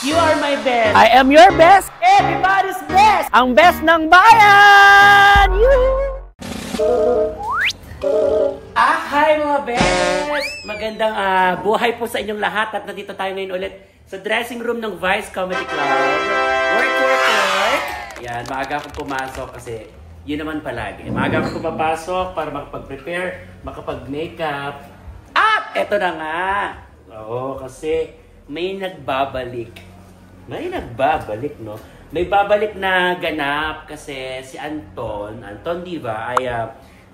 You are my best. I am your best. Everybody's best. Ang best ng bayan! Hi mga best! Magandang buhay po sa inyong lahat at nandito tayo ngayon ulit sa dressing room ng Vice Comedy Club. Work! Yan, maaga akong pumasok kasi yun naman palagi. Maaga akong pumapasok para makapag-prepare, makapag-makeup. At eto na nga! Oo, kasi may nagbabalik. No? May babalik na ganap kasi si Anton Diva ay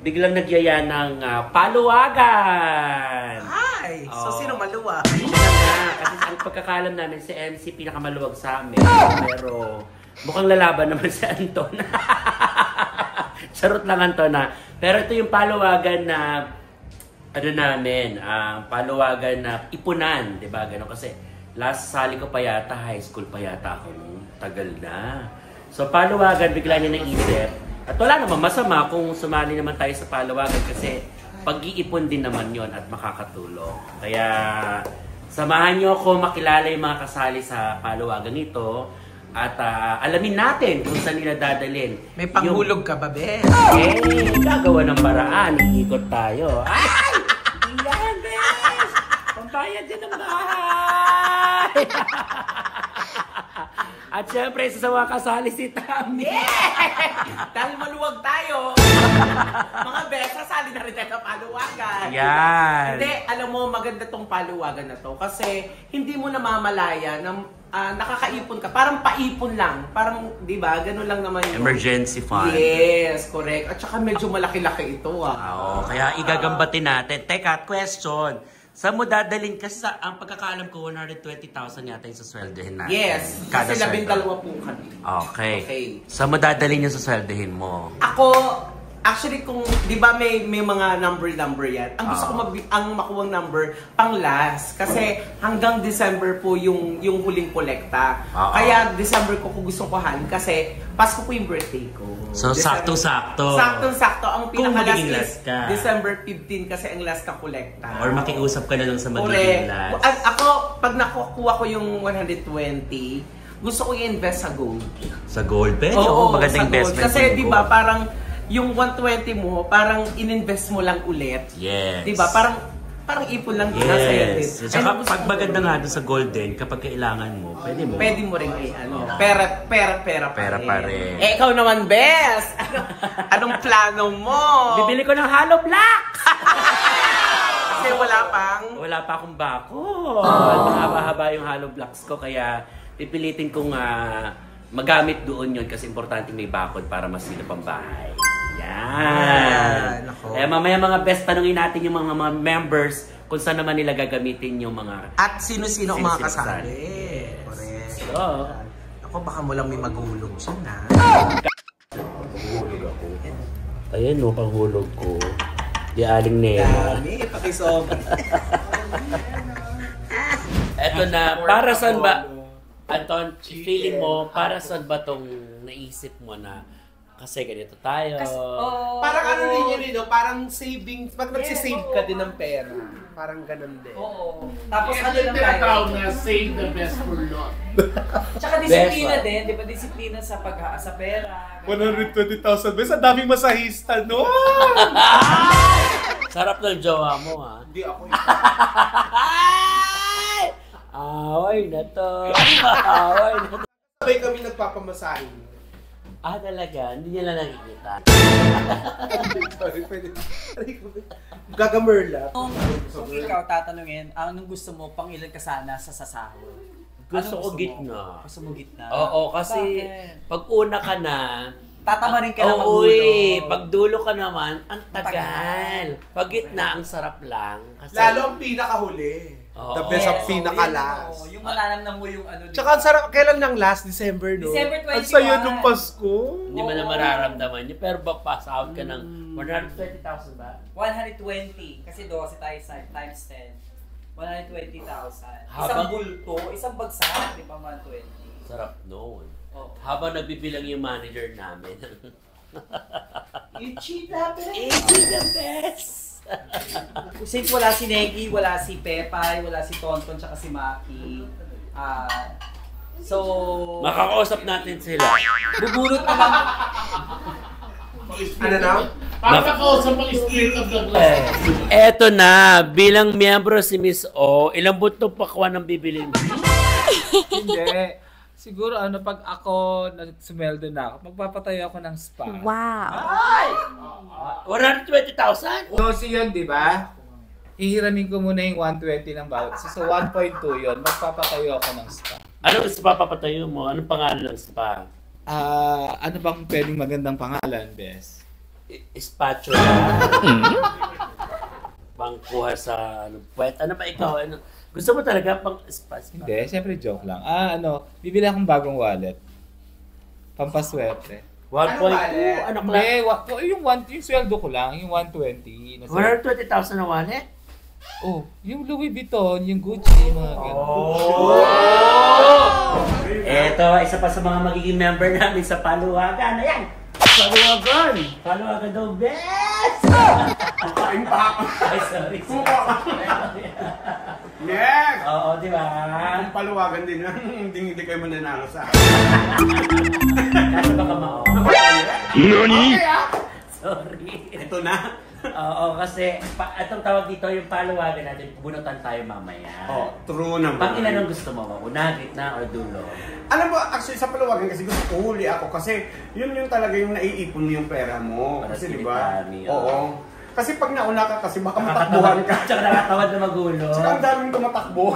biglang nagyaya ng paluwagan. Hi! So, sino maluwag? Kasi ang pagkakalam namin, si MC pinakamaluwag sa amin. Pero mukhang lalaban naman si Anton. Charot lang, Anton, na. Pero ito yung paluwagan na paluwagan na ipunan, 'di ba? Ganun kasi last sali ko pa yata, high school pa yata ako, tagal na. So paluwagan, bigla niya naisip. At wala naman masama kung sumali naman tayo sa paluwagan kasi pag-iipon din naman 'yon at makakatulong. Kaya samahan niyo ako makilala yung mga kasali sa paluwagan nito. At alamin natin kung saan nila dadalhin. May panghulog ka ba, be? Gagawa ng paraan. Iikot tayo. Ay! Yan, bes! Pambayad din ng bahay! At syempre, sa mga kasali si Tammy. Dahil maluwag tayo. Mga bes, sasali na rin tayo sa paluwagan. Yan! Hindi, alam mo, maganda tong paluwagan na to. Kasi hindi mo namamalaya na nakakaipon ka. Parang paipon lang. Parang, di ba, gano'n lang naman yun. Emergency fund. Yes, correct. At saka medyo malaki-laki ito. Oo, kaya igagambatin natin. Teka, question. Saan mo dadalhin? Kasi ang pagkakaalam ko, 120,000 yata yung sasweldohin natin. Yes, kasi 12 po kami. Okay. Saan mo dadalhin yung sasweldohin mo? Ako, actually, kung, di ba may mga number yan? Ang gusto ko ang makuwang number, pang last. Kasi hanggang December po yung huling kolekta. Kaya December ko gusto kuhan kasi Pasko po yung birthday ko. So, sakto-sakto. Sakto-sakto. Ang pinaka-last is last ka. December 15 kasi ang last na kolekta. Or makiusap ka na lang sa magiging last. Ako, pag nakukuha ko yung 120, gusto ko i-invest sa gold. Sa gold? Pero, magandang investment. Kasi di ba parang yung 120 mo, parang in-invest mo lang ulit. Yes. Di ba? Parang ipon lang din nasa yan. Saka pag maganda nga doon sa golden, kapag kailangan mo, pwede mo. Pwede mo rin pera pa rin. Eh, ikaw naman, best! Anong plano mo? Bibili ko ng hollow blocks! Kasi wala pa akong bako. Mahaba-haba yung hollow blocks ko, kaya pipilitin kong magamit doon yun kasi importante may bakod para masilap ang bahay. Yan. Eh, mamaya mga best, tanungin natin yung mga members kung saan naman nila gagamitin yung mga... At sino-sino ang mga kasali. Correct. So, ako baka mo lang may maghulog siya na. Paghulog ako. Ayan o, paghulog ko. Di aling nela. Pakisob. Eto na, para saan ba? Anton, feeling mo, para saan ba tong naisip mo na kasi ganito tayo? Parang ano din yun, no? Parang savings. Pag nagsisave ka din ng pera, parang ganun din. Oo. Tapos ano lang tinatawag tayo? na save the best for not. Tsaka disiplina din, di ba? Disiplina sa sa pera. 120,000 beses. Ang daming masahista, no? Sarap ng jowa mo, ha? Hindi ako yun. Away na to. Sabay kami nagpapamasahin. Talaga? Hindi niya lang nakikita. Sorry, pwede. Gagamerla. Kung ikaw tatanungin, anong gusto mo, pang ilan ka sana sa sasahod? Gusto ko gitna. Gusto mo gitna? Oo, kasi pag una ka na, tatamarin ka na magdulo. Pag dulo ka naman, ang tagal. Pag gitna, ang sarap lang. Kasi, Lalo ang pinakahuli. The best ang pinaka-last. Yung mananamnam mo yung ano. Tsaka ang sarap, kailan ng last? December, no? December 21. Ang saya nung Pasko. hindi mo na mararamdaman niya. Pero pass out ka ng 120,000 ba? 120. Kasi 12 tayo times 10. 120,000. Habang- Isang bulto, isang bagsak, di ba 120? Sarap noon. Oo. Habang nagbibilang yung manager namin. Ichi the best! It's the best! Since wala si Negi, wala si Pepay, wala si Tonton, tsaka si Maki, So, Makakausap natin sila. bubunot na lang. Ano na? Papakausap ang spirit of the glass. Eto na, bilang miyembro si Miss O, ilang butong pakwan ang bibilin? Hindi. Siguro pag ako nagsumeldo na ako, magpapatayo ako ng spa. Wow. 120,000? So, yun, di ba? Ihiramin ko muna yung 120 ng bawat. So, 1.2 yun. Magpapatayo ako ng spa. Anong spa papatayo mo? Anong pangalan ng spa? Ano bang pwedeng magandang pangalan, Bes? Spatula. Bangkuha sa puwet. Ano ba ikaw? Ano? Gusto mo talaga pang spa? Hindi, siyempre joke lang. Bibili akong bagong wallet. Pampaswerte. 1.2? Ano Hindi, klang? yung sweldo ko lang, yung 120. 120,000 na wallet? Oh, yung Louis Vuitton, yung Gucci, mga ganun. Eto, isa pa sa mga magiging member namin sa Paluwagan. Ayan! Paluwagan! Paluwagan daw, best! Kain pa ako. Ay, sorry. Next! Oo, di ba? Ang paluwagan din yan. Hindi kayo mananalo sa akin. Kasi baka mao. Okay ah! Sorry. Ito na. Oo, kasi itong tawag dito, yung paluwagan natin, bunutan tayo mamaya. Oh, true naman. Pag ilan ang gusto mo? Una, gitna, o dulo? Alam mo, actually sa paluwagan kasi gusto ko huli ako kasi yun yung talaga yung naiipon mo yung pera mo. Para Kasi sa di ba? dami, Oo. Kasi pag nauna ka kasi baka matakbuhan ka. Tsaka nakatawad na magulo. Tsaka ang daming tumatakbo.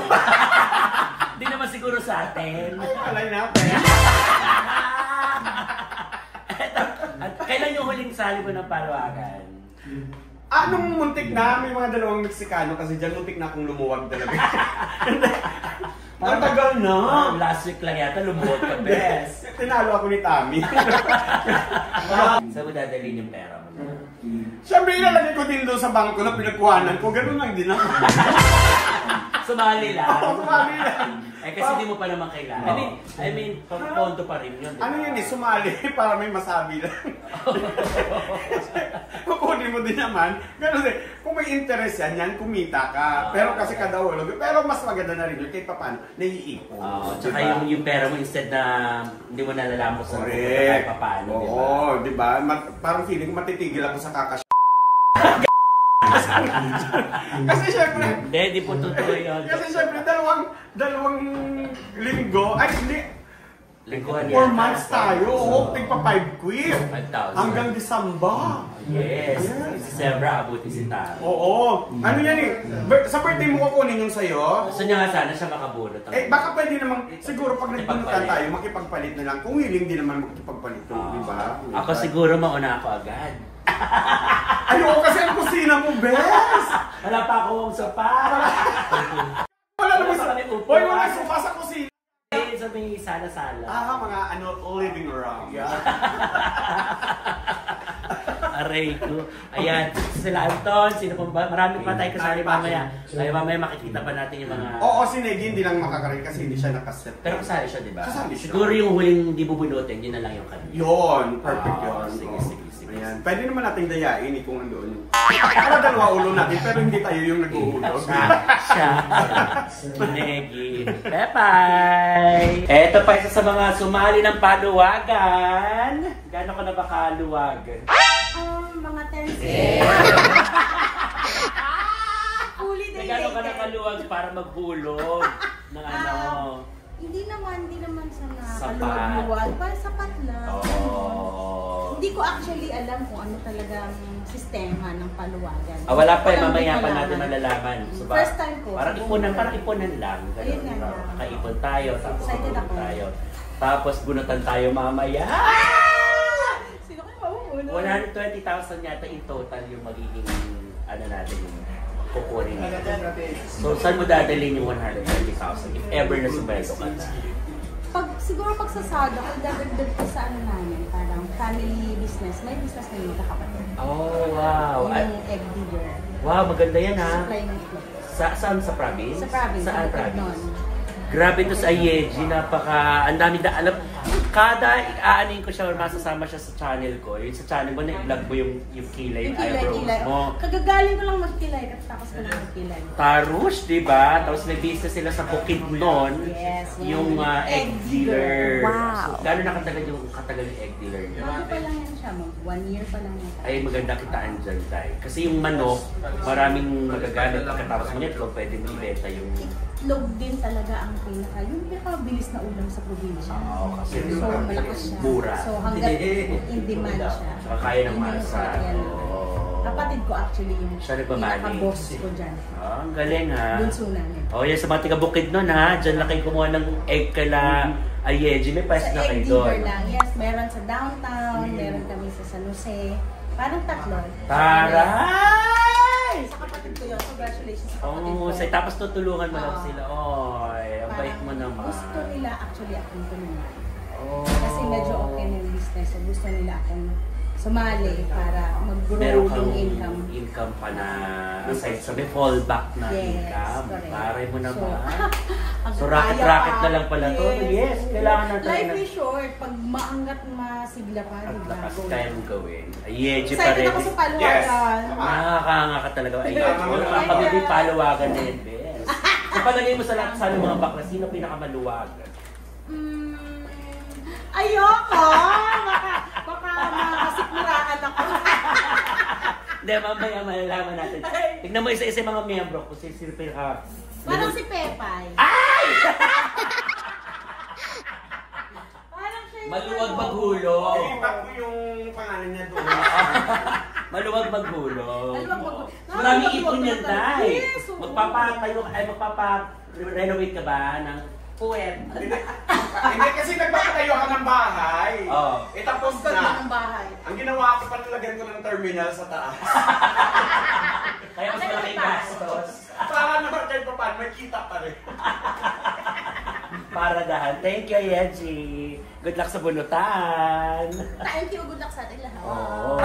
Hindi naman siguro sa atin. Ay, alay natin. Kailan yung huling sali mo ng paluwagan? Anong muntik na? May mga dalawang Meksikano kasi dyan muntik na akong lumuwag talaga. Ang tagal na. Last week lang yata, lumuhod ka, bes. Tinalo ako ni Tommy. Saan mo dadalhin yung pera mo? Siyempre, ilalagay ko din doon sa bangko na pinagkuhanan ko. Ganun lang din ako. Sumali lang. Oo, sumali lang. Eh kasi di mo pa naman kailangan. I mean, pondo pa rin yun. Ano yun eh, sumali para may masabi lang. Kukunin mo din naman. Ganun eh, kung may interest yan, kumita ka. Pero kasi kada ulo. Pero mas maganda na rin yun kahit pa paano, naiipon. Tsaka yung pera mo instead na hindi mo nalalamos sa kahit pa paano. Oo, di ba? Parang feeling ko matitigil ako sa kakas. Kasi syempre, Hindi, di po totoo yun. kasi syempre dalawang linggo, ay hindi, Lingguhan 4 months tayo, tigpa 5 quid. 5,000. Hanggang December. Yes. December, abuti si Taro. Oo. Ano yan eh, sa birthday mo kukunin yung sa'yo. Gusto niya nga sana siya makabunot. Baka pwede namang, siguro pag nagbunutan Makipagpalit. tayo, makipagpalit na lang. Kung willing din naman makipagpalit to, di ba? Ako siguro mauna ako agad. Ayoko kasi ang kusina mo, bes! Wala pa akong sopa. Wala naman sa... kami upo. Hoy, wala sofa sa kusina. Sa may sala-sala. Mga living room. Yeah. Aray ko. Ayan, sila Anton, sino pa ba? Marami pa tayo kasali mamaya. Ay, mamaya makikita pa natin yung mga... Oo, si Negi hindi lang makakaroon kasi hindi siya nakaset. Pero kasali siya, di ba? Kasali siya. Siguro yung huling hindi bubunutin, yun na lang yung kanina. Yun, perfect yun. Sige, Oo. sige. Ayan. Pwede naman nating dayain kung andoon yung... Para dalawa ulo natin, pero hindi tayo yung nag-uulog. Siya. Negi. Bye-bye! Eto pa isa sa mga sumali ng paluwagan. Gano'n ka na ba kaluwagan? Mga 10 Huli din. Gano'n ka na kaluwag para maghulog ng ano? Hindi naman sa Sapat. nakaluwag-luwag. Para sapat lang. Oh. Hindi ko actually alam kung ano talagang sistema ng paluwagan. Wala pa, Walang mamaya pa nalaman. natin malalaman. So, First time ko. Parang ipunan lang. Ayun nga Ganun. lang. Kakaipon tayo, tapos Excited magbunot ako. tayo. Tapos bunutan tayo mamaya. Sino kayo mabubuno? 120,000 yata in total yung magiging ano natin yung kukunin. So, saan mo dadalhin yung 120,000 if ever na sumelo ka na? Siguro pag sasada ko, dadagdag ko sa ano namin, parang family business. May business na yung magkakapatid. Oh, wow. Yung egg digger. Wow, maganda yan ha. Supply ng itlog. Saan sa province? Sa province. Saan sa province? Bukidnon. Grabe to sa Yeji, ang dami alam. Kada aanin ko siya or masasama siya sa channel ko, yung sa channel mo, na-vlog mo yung kilay, Yung eyebrows kilay. mo. Kagagaling ko lang magkilay, tapos ko lang magkilay. Tarush, di ba? Tapos may business sila sa Bukidnon, Yes. yung egg dealer. Wow. So, gano'n nakatagal yung egg dealer niya? Bago pa lang yan siya, 1 year pa lang yan. Ay, maganda kitaan dyan, Tay. Kasi yung manok, maraming magagamit pagkatapos mo nito, pwede mo ibenta yung... Itlog din talaga ang yung pinakabilis na ulam sa probinsya. Oo, kasi So, malakas siya. mura. So, hanggat in demand siya. Saka kaya ng Yun yung masa. sakyan. Oo. Kapatid ko actually yung Siya nagmamanage. pinaka-boss ko dyan. Ah, ang galing ha. Bunso namin. Oh, yan sa mga taga-Bukid nun ha. Diyan lang kayo kumuha ng egg kala Ayeji. May price Sa na kayo egg doon. dealer lang. Yes, meron sa downtown, meron kami sa San Jose. Parang tatlo. Taray! Sa kapatid ko yun. Congratulations sa kapatid ko. Oh, tapos tutulungan mo lang Oo. sila. Oy, ang bait Parang mo naman. Gusto nila actually akong tulungan. Oh. Kasi medyo okay na yung business. So gusto nila akong sumali para mag-grow Meron yung kang income. pa na aside sa may fallback na Yes, income. correct. Taray mo naman. ang So, kaya racket pa. na lang pala to. Yes, kailangan natin Life na- is short. Pag maangat masigla pa, At diba? lakas kaya mong gawin. Ayeji pa Excited rin. ako sa paluwagan. Nakakanga ka talaga. Ayeji. Ang kami din paluwagan na yun, bes. Sa palagay mo sa lahat sa mga bakla, sino pinakamaluwagan? Ayoko! Baka makasikmuraan ako. Hindi, mamaya malalaman natin. Tignan mo isa-isa yung mga miyembro kung sino pinaka... Parang si Pepay. Ay! Parang siya yung Maluwag ano. maghulog. Iba ko yung pangalan niya doon. Maluwag maghulog. Maluwag maghulog. Maraming Maluwag ipon yan, maghulog. Day. Yes, oo. Magpapa-renovate ka ba ng puwet? Hindi kasi nagpapatayo ka ng bahay. Oo. Tapos Ganda na. ng bahay. Ang ginawa ko, panalagyan ko ng terminal sa taas. Kaya mas malaking gastos. Para naman kayo pa paano, may kita pa rin. Para dahan. Thank you, Yeji. Good luck sa bunutan. Thank you. Good luck sa atin lahat. Oh.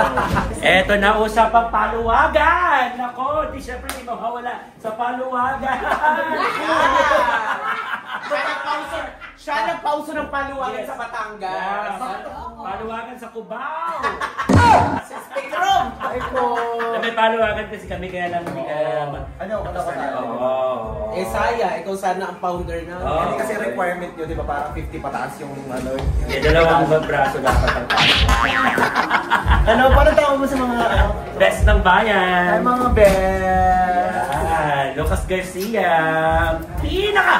Eto na, usapang paluwagan. Nako, di syempre hindi mawawala sa paluwagan. Siya nagpauso ng paluwagan Yes. sa Batangas. Paluwagan sa Cubao. Sa Spectrum. Ay po. May paluwagan kasi kami, kaya lang hindi ka... Ano, katawa Oo. Saya, ikaw sana ang founder na. Oo. Hindi kasi requirement nyo, di ba? Parang 50 pataas yung ano. Eh, dalawang braso dapat ang Ano, paano tawag mo sa mga ano? best ng bayan. Ay, mga best! Yan, Lucas Garcia. Pinaka!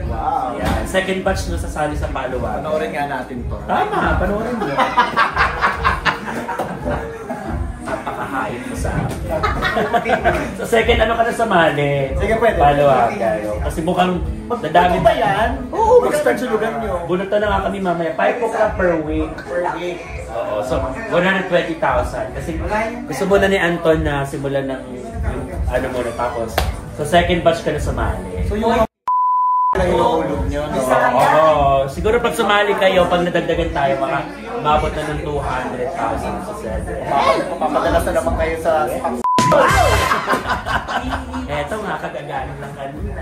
Wow. Yan, second batch na sasali sa paluwagan. Panoorin nga natin to. Tama, panoorin mo. Napakahain mo sa akin. So second, ano ka na sumali? Sige, pwede. Paluwagan. Kasi mukhang nadami ba yan? Oo, mag-start sa lugar nyo. Bunutan na nga kami mamaya. 5 o'clock per week. Per week. Oo, so 120,000. Kasi gusto mo na ni Anton na simulan ng yung, ano muna tapos. So second batch ka na sumali. So yung mga lang inuulog nyo, no? Oo, siguro pag sumali kayo, pag nadagdagan tayo, mabot na ng 200,000 sa seven. Papadalas na naman kayo sa Eto nga, kagagaling lang kanina.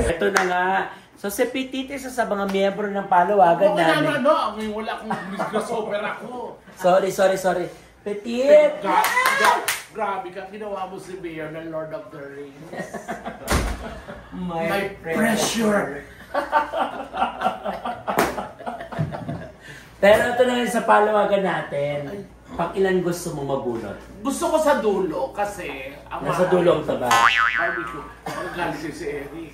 Eto na nga. So si Petite, isa sa mga miyembro ng paluwagan Wala namin. ano, wala akong crossover ako. Sorry. Petite! Grabe ka, ginawa mo si Mayor ng Lord of the Rings. My My pressure. Pero ito na rin sa paluwagan natin. Pang ilan gusto mo mabunot? Gusto ko sa dulo kasi... Nasa dulo ang taba. Sabi ko, magalit si Eric.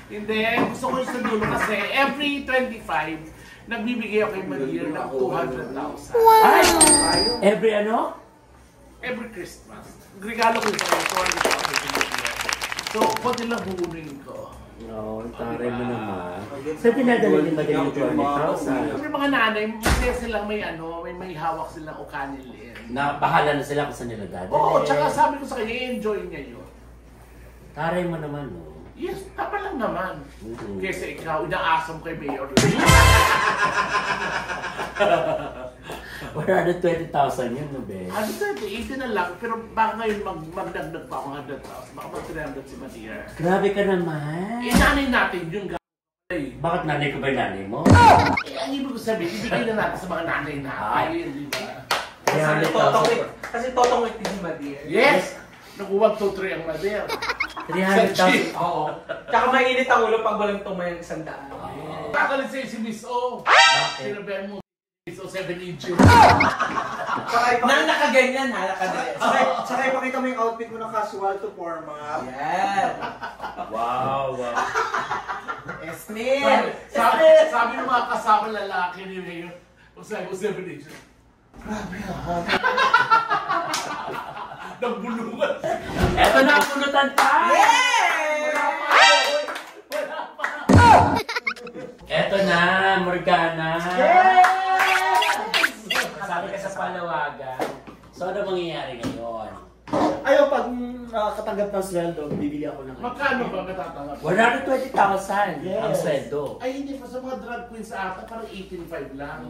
Hindi, gusto ko sa dulo kasi every 25, nagbibigay ako kay Maria ng 200,000. Ay! Every ano? Every Christmas. Regalo ko sa 200,000. So, pwede lang buunin ko. No, taray mo naman. So, dinadala din ba din yung 20,000? Yung mga nanay, masaya silang may hawak silang ukanilin. Na bahala na sila kung saan nila dadalhin. Oo, tsaka sabi ko sa kanya, enjoy niya yun. Taray mo naman, no? Yes, tama lang naman. Mhm. Kesa ikaw, inaasam kay Mayor. 120,000 yun, no, be? Ano sa 80 na lang, pero baka ngayon magdagdag pa ako 100,000. Baka mag 300 si Matia. Grabe ka naman. Inanay natin yung Bakit nanay ko ba yung nanay mo? Ang ibig ko sabihin, ibigay na natin sa mga nanay na. Ayun, di ba? Kasi totong ito si Madir. Yes! Nakuha 2-3 ang Madir. 300,000. Oo. Tsaka mainit ang ulo pag walang tumayang 100. Kakalit sa'yo si Miss O. Sinabihan mo, Miss O 7 inches. Nang nakaganyan ha, nakadress. Saka ipakita mo yung outfit mo ng casual to formal. Yan. Wow. Esnil. Sabi ng mga kasama lalaki ni Mayor, sabi ko 7 inches. Grabe ha. Nagbulungan. Eto na ang pulutan tayo! Eto na, Morgana! Sabi ka sa palawagan. So, ano mangyayari ngayon? Ayaw, pag katanggap ng sweldo, bibili ako ng... Magkano ba matatanggap? 120,000 Yes. ang sweldo. Ay, hindi pa sa mga drag queens ata, parang 18.5 lang.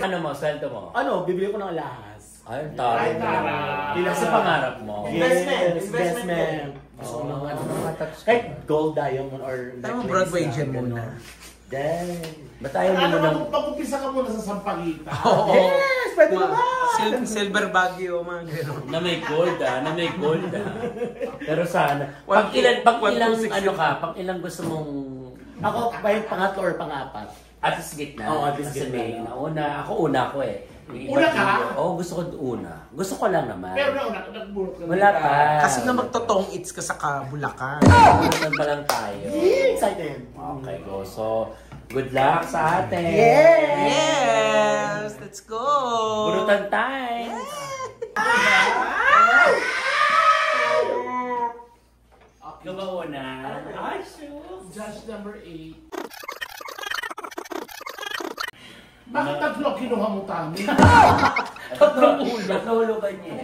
Ano mo, sweldo mo? Ano, bibili ko ng alahas. Ay, taro Ay, mo. tara. Ilang sa pangarap mo? Investment. Gusto ko ng ano, kahit gold, diamond, or... Tama, Broadway gem muna. Dahil... Ba't ayaw mo munang... Pag-upisa ka muna sa Sampaguita. Yes! Pwede naman! Silver Baguio, mga gano'n. Na may gold na may gold Pero sana, pag ilang ano ka, pag ilang gusto mong... Ako, pa yung pangatlo or pangapat. At least gitna. Oo, at least Kasi gitna. may nauna. Ako una ko eh. Yung Una iba ka? hindi. Oo, gusto ko una. Gusto ko lang naman. Pero nagbulot ka. Wala pa. Kasi nga magtotong its ka sa Bulacan. Bulutan pa lang tayo. Excited! Okay, go. So, good luck sa atin. Yes! Let's go! Bulutan time. Ikaw ba una? Ay, shoot. Judge number 8. Bakit tatlo kinuha mo kami? Tatlong ulo. Tatlong ba niya?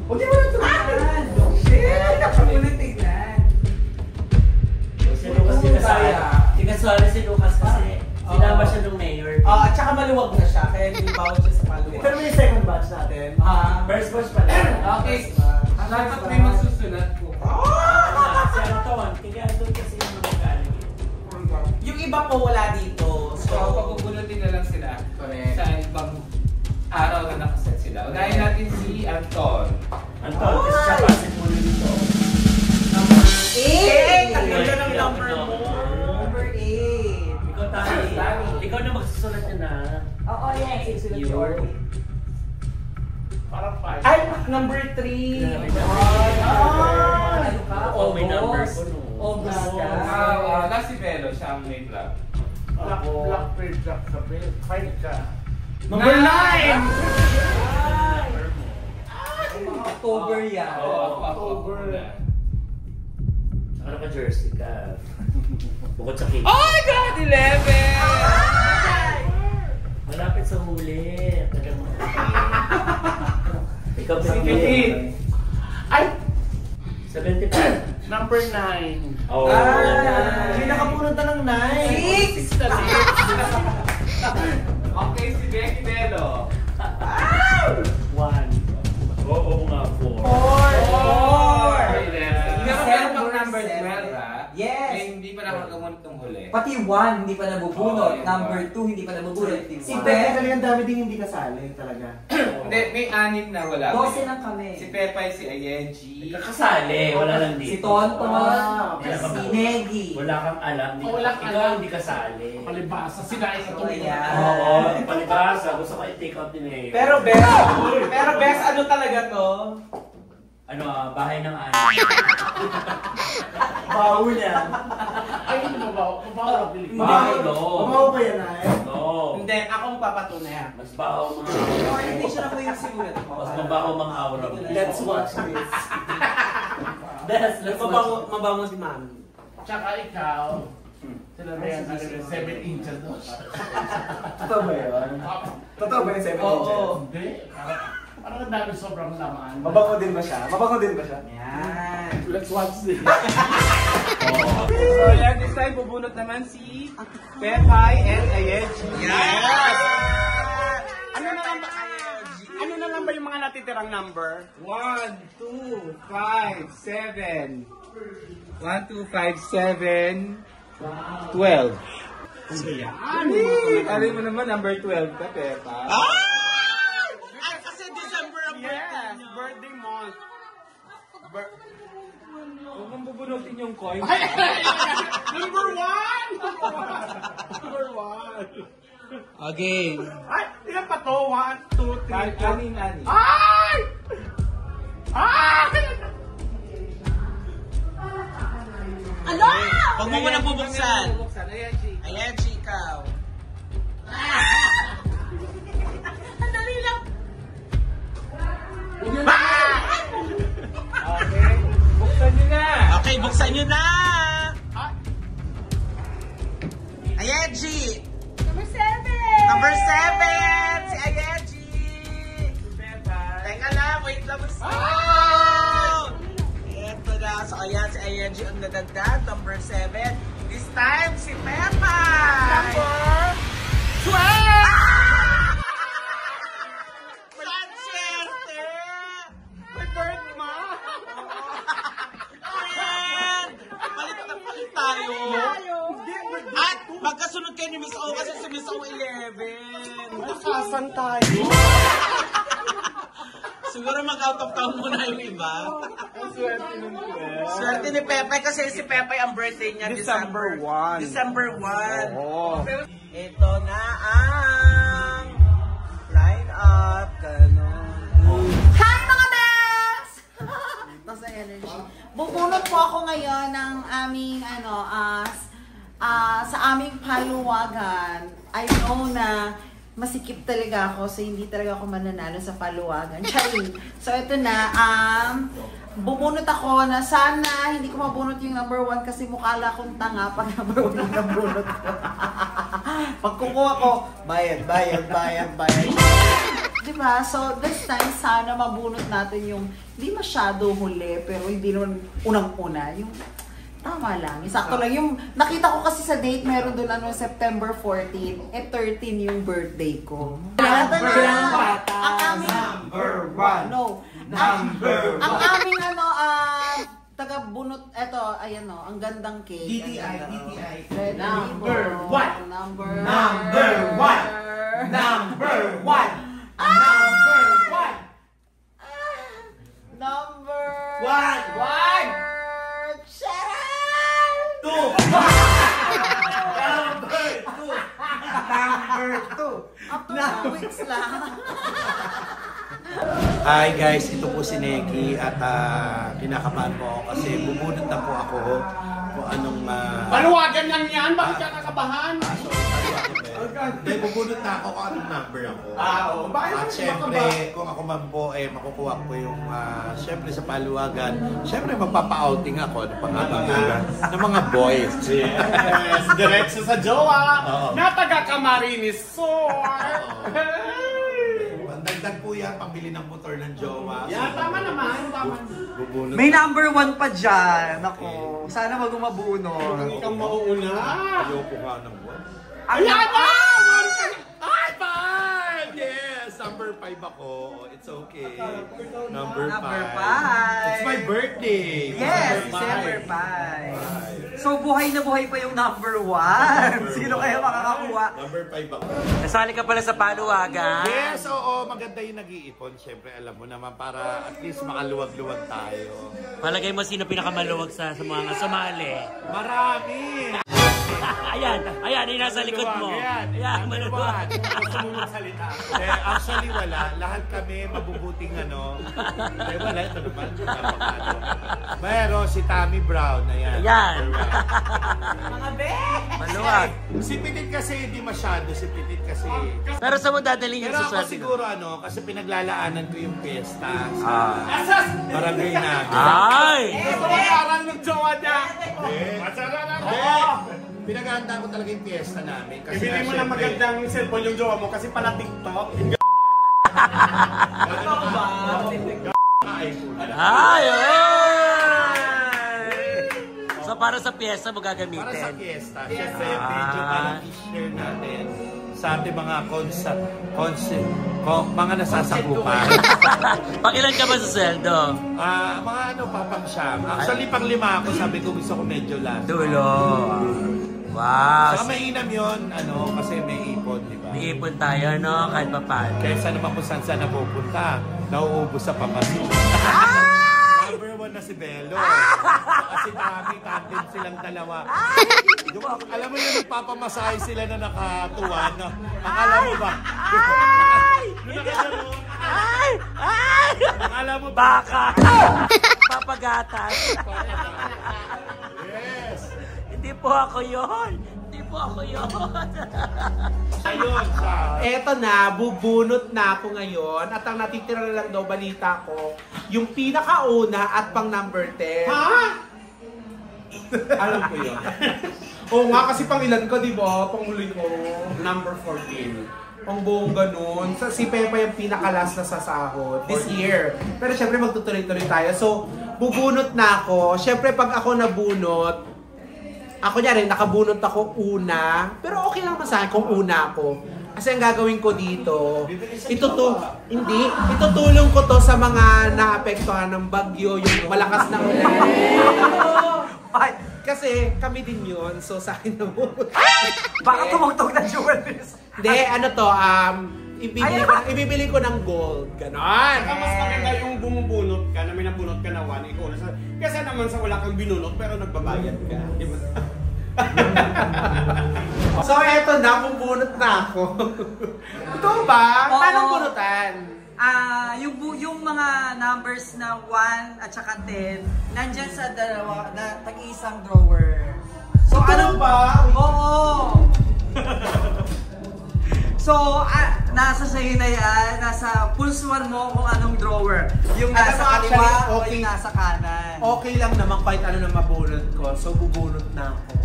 Huwag mo na tumahan! Shit! Nakamulit tignan. Si Lucas si kasali si Lucas kasi sinama siya ng mayor. At saka maluwag na siya, kaya hindi bawal siya sa maluwag. Pero may second batch natin. First batch pa lang. Okay. Dapat may masusunod po. Si Anton, kaya Anton kasi yung mga galing. Yung iba po wala dito. So, pagbubunutin na lang sila. Correct. Sa ibang araw na nakaset sila. Unahin natin si Anton. Anton, kasi siya pasin mo dito. Ang ganda ng number mo. Number 8. Ikaw tayo. Ikaw na magsusulat niya na. Oo, yes. Parang 5. Ay, number 3. Oh, may number ko no. August ka. Last si Belo, siya ang may vlog. Black Pearl, Black Sabel. 5 ka. Number 9. October yan. October. Saka naka-jersey ka. Bukod sa cake. Oh my God! 11! Malapit sa huli. Tagal mo. Ikaw pa Ay! 75. Number 9. Oh. Hindi nakapunod na ng 9! 6. Okay, si Becky Belo. 1. Oo nga, 4. 4. Meron pang number 12, ha? Yes. Eh, hindi pa nakagamot ng huli. Pati 1, hindi pa nabubunot. Oo, yung Number one. 2, hindi pa nabubunot. Si Pepe talagang dami din hindi kasali talaga. Hindi, may 6 na wala. 12 lang kami. Si Pepay, si Ayenji. Kasali, wala lang dito. Si Tonton, okay. si Negi. Wala kang alam. Wala kang Ikaw alam. hindi kasali. Palibasa. Sinain sa Oh, tulad. yeah. Oo, palibasa. Gusto ko i-take out din eh. Pero best ano talaga to? Ano, bahay ng ano. Baho niya. Ay, hindi mabaho. Mabaho na Pilipinas. Bahay, no. Baho ba yan ay? No. Hindi, akong papatunay. Mas baho mga... Orientation ako yung simulat ko. Mas mabaho mga aura mo. Let's watch this. Let's watch. Mabango si Mami. Tsaka ikaw, sila na yan, 7 inches no? Totoo ba yun? Totoo ba yung 7 inches? Hindi. Parang ang dami sobrang laman. Mabango din ba siya? Mabango din ba siya? Yan. Let's watch this. So, yan, this time, bubunot naman si Pepay and Ayenji. Ano na lang ba yung mga natitirang number? 1, 2, 5, 7. 1, 2, 5, 7, 12. Ano mo naman, number 12 ka, Pepa. Ay, kasi December ang birthday niyo. Birthday month. Huwag mong bubunutin yung coin. Number 1! Number 1. Again. Ay, ilan pa to? 1, 2, 3, 4. Ani. Ay! Ay! Ano? Huwag mo muna bubuksan. Ayan, G. Ayan, chikaw. Ang dali lang. Okay. Buksan nyo na. Okay, buksan nyo na. Ayan, G. Number 7! Number 7. Si Ayan, G. Teka lang, wait lang. Ito na. So, ayan, si Ayan, G ang nadagdag. Number 7. This time, si Peppa. Number 12. Manchester! My birth month! Ayan! Palit na palit tayo. At magkasunod kayo ni Miss O kasi si Miss O 11. Nakasan tayo. Siguro mag-out of town muna yung iba. Ang swerte ng 12. Swerte ni Pepe kasi si Pepe ang birthday niya December 1. December 1. Oo. Ito na ang line up. Ganon. Hi mga Bes! Basta energy. Bubunot po ako ngayon ng aming sa aming paluwagan. I know na masikip talaga ako, so hindi talaga ako mananalo sa paluwagan. Charing. So ito na, bubunot ako na sana hindi ko mabunot yung number 1 kasi mukha akong tanga pag number 1 yung nabunot ko. Pag kukuha ko, bayad. Diba? So this time, sana mabunot natin yung hindi masyado huli, pero hindi naman unang-una. Yung tama lang. Sakto lang. Yung nakita ko kasi sa date, meron doon September 14. 13 yung birthday ko. Number Ang aming... Number 1. No. Number Ang aming taga-bunot, eto, ayan o, ang gandang cake. DTI. Red Number ribbon. 1. Number 1. Number 1. Number 1. Number... 1. Sharon! 2. Number 2. Up to 2 weeks lang. Hi guys, ito po si Neki at kinakabahan po ako kasi bubunot na po ako kung anong... Paluwagan lang yan, bakit ka kakabahan? Hindi, bubunot na ako kung anong number ako. Oo. Bakit At ka syempre, kakabahan? kung ako man po, makukuha ko yung, syempre sa paluwagan, syempre magpapa-outing ako ng ng mga boys. Yes, diretso sa jowa. Oo. Na taga Camarines Sur. Dagdag po yan, pambili ng motor ng jowa. Yan, tama naman. Tama. Bubunot. May number 1 pa dyan. Ako, sana mag-umabunot. Ikaw mauuna. Ayoko nga ng buwan. Ayan na! Ay, 5! Yes! Number 5 ako. It's okay. Number 5. Number 5. It's my birthday. Yes, Number December 5. 5. So, buhay na buhay pa yung number 1. Sino kaya makakakuha? Number 5 ako. Nasali ka pala sa paluwagan. Yes, oo. Maganda yung nag-iipon. Siyempre, alam mo naman, para at least makaluwag-luwag tayo. Palagay mo sino pinakamaluwag sa mga sumali? Marami! Ayan, yung nasa likod mo. Ayan, maluwag. Gusto mo magsalita. Actually, wala. Lahat kami mabubuting wala. Ito naman. Pero si Tammy Brown, ayan. Ayan. Mga bes! Maluwag. Si Pitit kasi, hindi masyado. Si Pitit kasi. Pero sa mo dadalhin yung Pero ako susunod? siguro, kasi pinaglalaanan ko yung piyesta sa barangay namin. Ay! Gusto mo parang ng jowa niya. Masarap na Oo. Pinaganda ko talaga yung piyesta namin. Kasi Ibili mo na magandang cellphone yung jowa mo kasi pala TikTok. Ano ba? Ay! So para sa piyesta mo Para sa gagamitin? piyesta. Siyempre yung video parang i-share natin sa ating mga mga nasasakupan. Pangilan ka ba sa sweldo? Mga ano, papang-siyam. Actually, pang-5 ako, sabi ko gusto ko medyo last. Dulo. Wow. Saka mainam yun, kasi may ipon, di ba? May ipon tayo, no? Kahit pa paano. Kaysa naman kung saan napupunta, nauubos sa pamasin. Number 1 na si Belo. Kasi tandem silang dalawa. Alam mo yun, nagpapamasahe sila na nakatuwan. Akala mo ba? Akala mo ba? Baka! Papagatas! Yes! Hindi po ako yun! Hindi po ako yun! Ayun siya. Eto na, bubunot na ako ngayon. At ang natitira na lang daw, balita ko, yung pinakauna at pang number 10. Ha? Alam ko yun. Oo nga, kasi pang ilan ka, di ba? Pang huli ko. Number 14. Pang buong ganun. Si Pepa yung pinakalas na sasahod this year. Pero syempre magtutuloy-tuloy tayo. So, bubunot na ako. Syempre pag ako nabunot, ako niya rin, nakabunot ako una. Pero okay lang sa akin kung una ako. Kasi ang gagawin ko dito, itutulong ko to sa mga naapektuhan ng bagyo, yung malakas na ulan. Kasi kami din yun, so sa akin na Baka tumugtog na jewelries. Hindi, ibibili ko ng gold. Ganon. Saka mas maganda yung bumubunot ka, na may nabunot ka na 1, ikaw na sa... Kasi naman sa wala kang binunot, pero nagbabayad ka. Diba? So eto na, bubunot na ako. Ito ba? Paano bunutan? Yung mga numbers na 1 at saka 10, nandyan sa dalawa, tag-isang drawer. So, Ano ba? Oo! So, nasa sa'yo na yan, nasa pulsuan mo kung anong drawer. Yung nasa kaliwa o yung nasa kanan. Okay lang naman kahit ano na mabunot ko. So, bubunot na ako.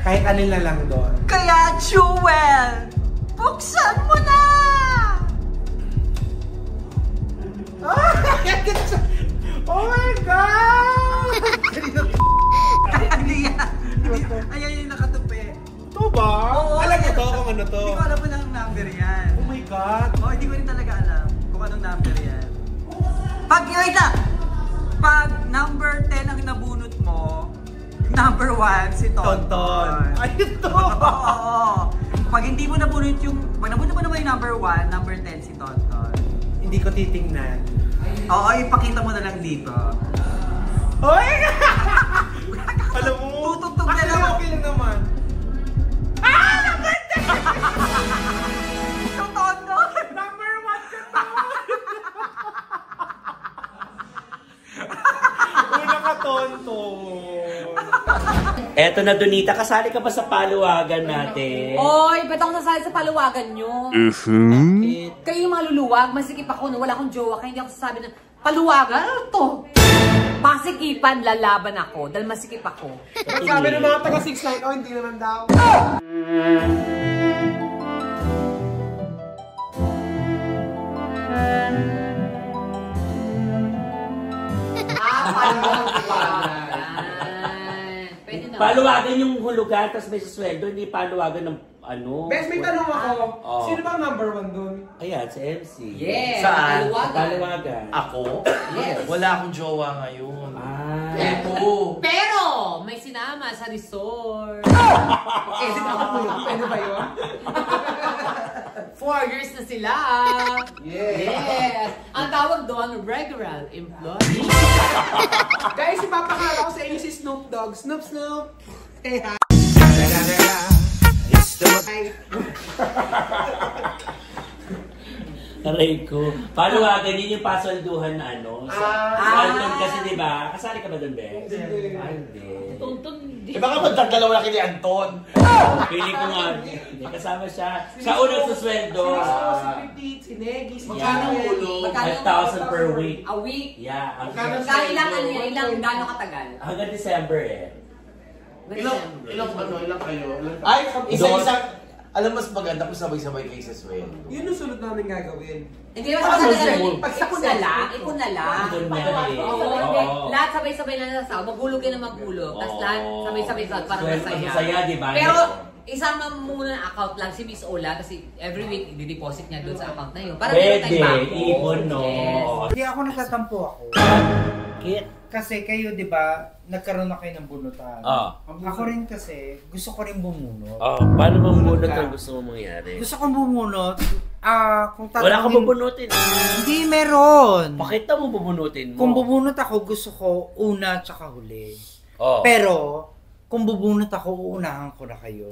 Kahit ano na lang doon. Kaya, Jewel, buksan mo na! Oh my God! Hindi yan. Ayan yung nakatupi. Ito ba? Oo, Alam mo ayan. to kung ano to? Hindi ko alam kung anong number yan. Oh my God! Hindi ko rin talaga alam kung anong number yan. Pag number 10 ang nabunot mo, number 1 si Tonton. Ay, ito! Oo. Pag hindi mo nabunot pag nabunot mo naman yung number 1, number 10 si Tonton. Hindi ko titingnan. Oo, ipakita mo na lang dito. Oy! Alam mo? Tutugtog na lang. Okay lang naman. Number 10! So, Tonton! Number 1 ka to! Una ka, Tonton. Eto na, Donita, kasali ka ba sa paluwagan natin? Oy, ba't ako nasali sa paluwagan nyo? Bakit? Kayo yung maluluwag, masikip ako no, wala akong jowa, kaya hindi ako sasabi ng paluwagan, ano to? Masikipan, lalaban ako, dahil masikip ako. Sabi ng mga taga 6'9", hindi naman daw. Paluwagan. Pwede na. Paluwagan yung hulugan, tapos may susweldo, hindi paluwagan ng ano. Bes, may tanong ako. Oh. Sino ba ang number 1 doon? Ayan, si MC. Yeah, Saan? paluwagan. Paluwagan. Ako? Yes. Wala akong jowa ngayon. Pero, may sinama sa resort. Pwede ba yun? 4 years na sila. Yes. Ang tawag doon, regular employee. Guys, ipapakala ko sa inyo si Snoop Dogg. Snoop, Snoop. Hey, hi. Aray ko. Paluwagan yun yung pasolduhan na ano. Anton kasi diba? Kasali ka ba doon, Bes? Hindi. Tuntun. Eh baka magdadalawa na kini Anton. Pili ko nga. Hindi, kasama siya. Sa unang susweldo. Si Negis. Magkano ang ulo? 5,000 per week. A week. Yeah. Kailangan niya, ilang gano'ng katagal? Hanggang December eh. Ilang kayo? Ay, isa-isa. Alam mas maganda kung sabay-sabay kayo sa sweldo. Yun ang sunod namin gagawin. Hindi naman sabay-sabay. Ipon na lang. Ipon na lang. Doon na eh. Oo, hindi. Lahat sabay-sabay na nasasaw. Maghulog kayo na maghulog. Tapos lahat sabay-sabay sa para Sweldo masaya. masaya, di ba? Pero isama mo muna ang account lang si Miss Ola kasi every week i-deposit niya doon sa account na yun. Para Pwede, ibon no. Hindi ako nagtatampo ako. Kasi kayo, di ba, nagkaroon na kayo ng bunutan. Ako rin kasi, gusto ko rin bumunot. Paano mamunot ang gusto mo mangyari? Gusto kong bumunot. Kung wala kang bubunutin. Hindi, meron. Pakita mo bubunutin mo. Kung bubunot ako, gusto ko una tsaka huli. Oh. Pero, kung bubunot ako, uunahan ko na kayo.